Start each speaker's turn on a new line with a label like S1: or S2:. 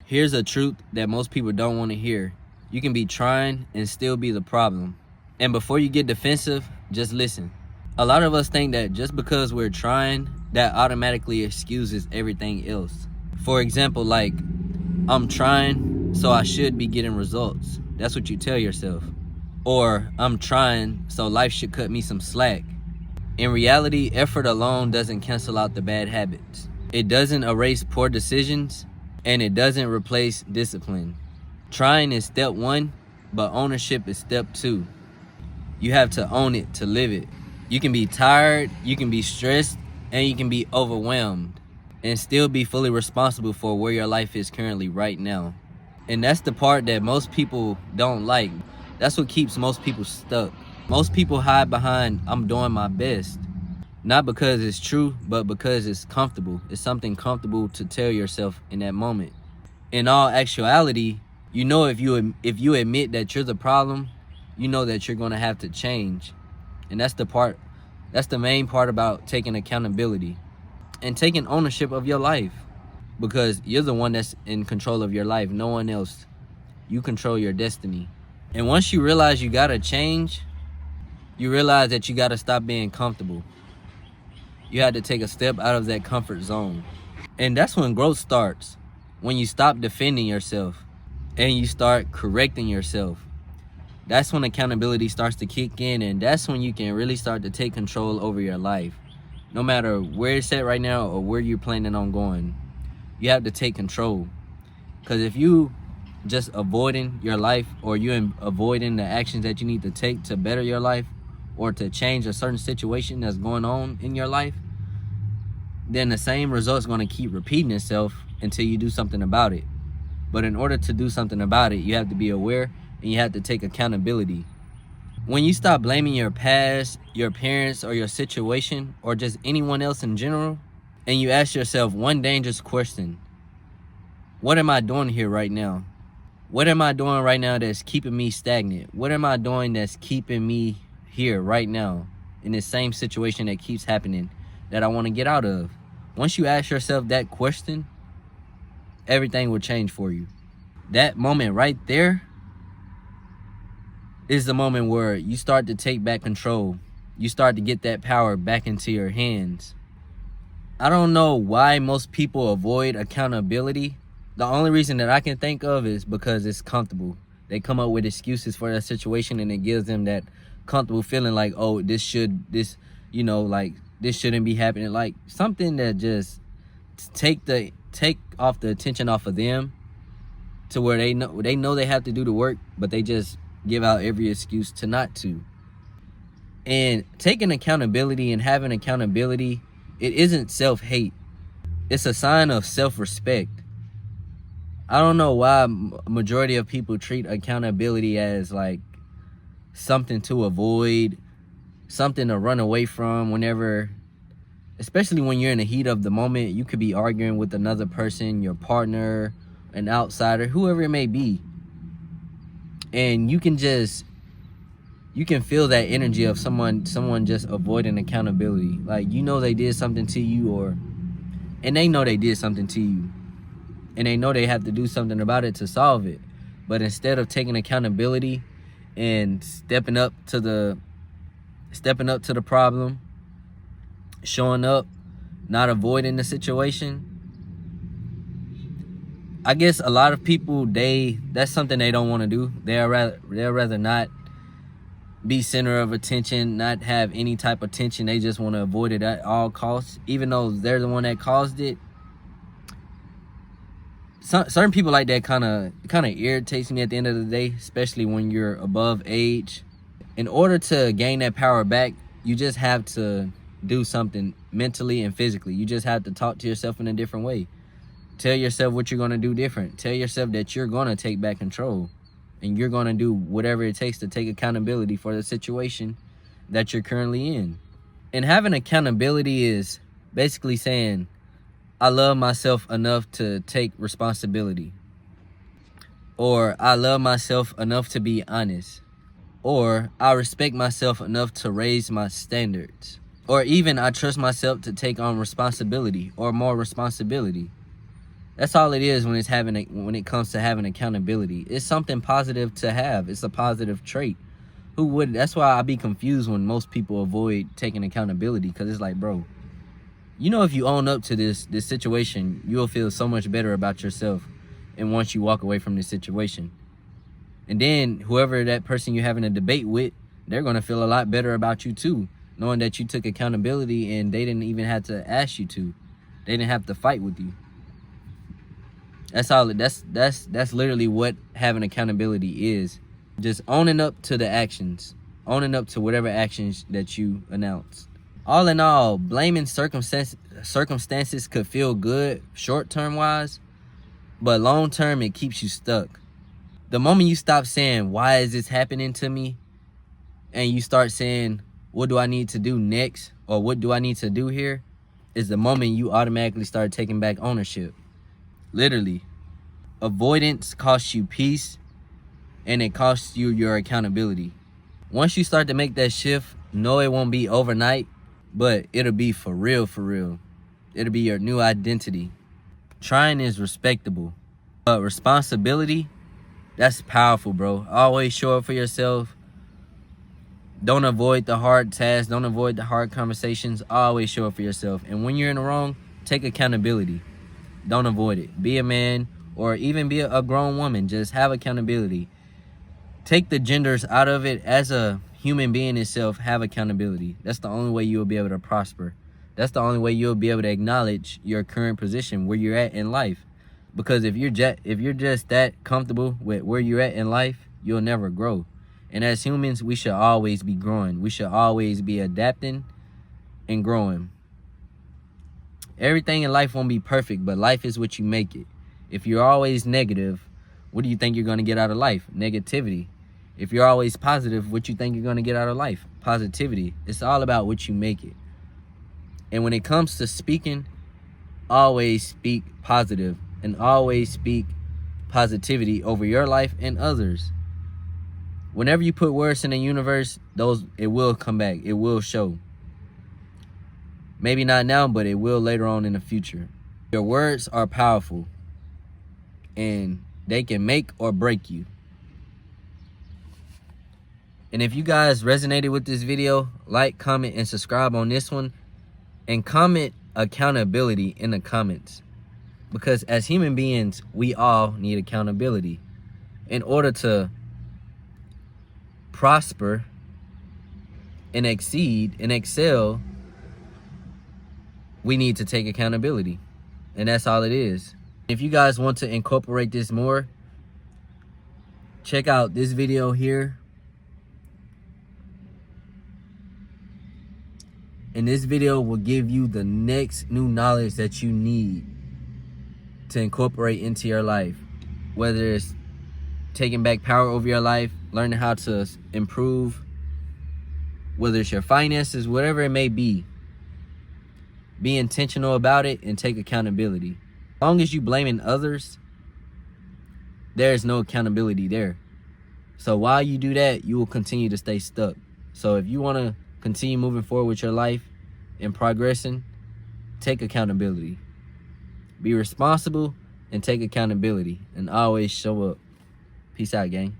S1: Here's a truth that most people don't want to hear. You can be trying and still be the problem. And before you get defensive, just listen. A lot of us think that just because we're trying, that automatically excuses everything else. For example, like, I'm trying, so I should be getting results. That's what you tell yourself. Or, I'm trying, so life should cut me some slack. In reality, effort alone doesn't cancel out the bad habits. It doesn't erase poor decisions, and it doesn't replace discipline. Trying is step one, but ownership is step two. You have to own it to live it. You can be tired, you can be stressed, and you can be overwhelmed, and still be fully responsible for where your life is currently right now. And that's the part that most people don't like. That's what keeps most people stuck. Most people hide behind, I'm doing my best. Not because it's true, but because it's comfortable. It's something comfortable to tell yourself in that moment. In all actuality, you know, if you admit that you're the problem, you know that you're going to have to change. And that's the main part about taking accountability and taking ownership of your life, because you're the one that's in control of your life, no one else. You control your destiny. And once you realize you got to change, you realize that you got to stop being comfortable. You had to take a step out of that comfort zone. And that's when growth starts. When you stop defending yourself and you start correcting yourself. That's when accountability starts to kick in, and that's when you can really start to take control over your life. No matter where it's at right now or where you're planning on going, you have to take control. Because if you just avoiding your life, or you avoiding the actions that you need to take to better your life, or to change a certain situation that's going on in your life, then the same result's going to keep repeating itself until you do something about it. But in order to do something about it, you have to be aware and you have to take accountability. When you stop blaming your past, your parents, or your situation, or just anyone else in general, and you ask yourself one dangerous question: what am I doing here right now? What am I doing right now that's keeping me stagnant? What am I doing that's keeping me here right now in this same situation that keeps happening that I want to get out of? Once you ask yourself that question, everything will change for you. That moment right there is the moment where you start to take back control. You start to get that power back into your hands. I don't know why most people avoid accountability. The only reason that I can think of is because it's comfortable. They come up with excuses for that situation, and it gives them that comfortable feeling like, oh, this shouldn't be happening. Like something that just take off the attention off of them, to where they know they have to do the work, but they just give out every excuse to not to. And taking accountability and having accountability, it isn't self-hate. It's a sign of self-respect. I don't know why majority of people treat accountability as like something to avoid, something to run away from whenever, especially when you're in the heat of the moment. You could be arguing with another person, your partner, an outsider, whoever it may be. And you can feel that energy of someone just avoiding accountability. Like, you know, they did something to you, and they know they did something to you, and they know they have to do something about it to solve it. But instead of taking accountability and stepping up to the problem, showing up, not avoiding the situation, I guess a lot of people, that's something they don't want to do. They'll rather not be center of attention, not have any type of tension. They just want to avoid it at all costs, even though they're the one that caused it. Certain people like that kind of irritates me at the end of the day, especially when you're above age. In order to gain that power back, you just have to do something mentally and physically. You just have to talk to yourself in a different way. Tell yourself what you're going to do different. Tell yourself that you're going to take back control, and you're going to do whatever it takes to take accountability for the situation that you're currently in. And having accountability is basically saying, I love myself enough to take responsibility. Or I love myself enough to be honest. Or I respect myself enough to raise my standards. Or even I trust myself to take on responsibility or more responsibility. That's all it is when it comes to having accountability. It's something positive to have. It's a positive trait. Who would? That's why I be confused when most people avoid taking accountability, because it's like, bro, you know, if you own up to this situation, you'll feel so much better about yourself. And once you walk away from this situation, and then whoever that person you're having a debate with, they're gonna feel a lot better about you too, knowing that you took accountability and they didn't even have to ask you to. They didn't have to fight with you. That's all. That's literally what having accountability is. Just owning up to the actions, owning up to whatever actions that you announced. All in all, blaming circumstances could feel good short-term wise, but long-term it keeps you stuck. The moment you stop saying, why is this happening to me? And you start saying, what do I need to do next? Or what do I need to do here? Is the moment you automatically start taking back ownership. Literally. Avoidance costs you peace, and it costs you your accountability. Once you start to make that shift, no, it won't be overnight, but it'll be for real, for real. It'll be your new identity. Trying is respectable, but responsibility, that's powerful, bro. Always show up for yourself. Don't avoid the hard tasks. Don't avoid the hard conversations. Always show up for yourself. And when you're in the wrong, take accountability. Don't avoid it. Be a man, or even be a grown woman. Just have accountability. Take the genders out of it. As a human being itself, have accountability. That's the only way you'll be able to prosper. That's the only way you'll be able to acknowledge your current position, where you're at in life. Because if you're just that comfortable with where you're at in life, you'll never grow. And as humans, we should always be growing. We should always be adapting and growing. Everything in life won't be perfect, but life is what you make it. If you're always negative, what do you think you're going to get out of life? Negativity. If you're always positive, what you think you're going to get out of life? Positivity. It's all about what you make it. And when it comes to speaking, always speak positive, and always speak positivity over your life and others. Whenever you put words in the universe, it will come back. It will show. Maybe not now, but it will later on in the future. Your words are powerful, and they can make or break you. And if you guys resonated with this video, like, comment, and subscribe on this one. And comment accountability in the comments. Because as human beings, we all need accountability. In order to prosper and exceed and excel, we need to take accountability. And that's all it is. If you guys want to incorporate this more, check out this video here. And this video will give you the next new knowledge that you need to incorporate into your life. Whether it's taking back power over your life, learning how to improve, whether it's your finances, whatever it may be. Be intentional about it and take accountability. As long as you blaming others, there's no accountability there. So while you do that, you will continue to stay stuck. So if you want to continue moving forward with your life and progressing, take accountability. Be responsible and take accountability, and always show up. Peace out, gang.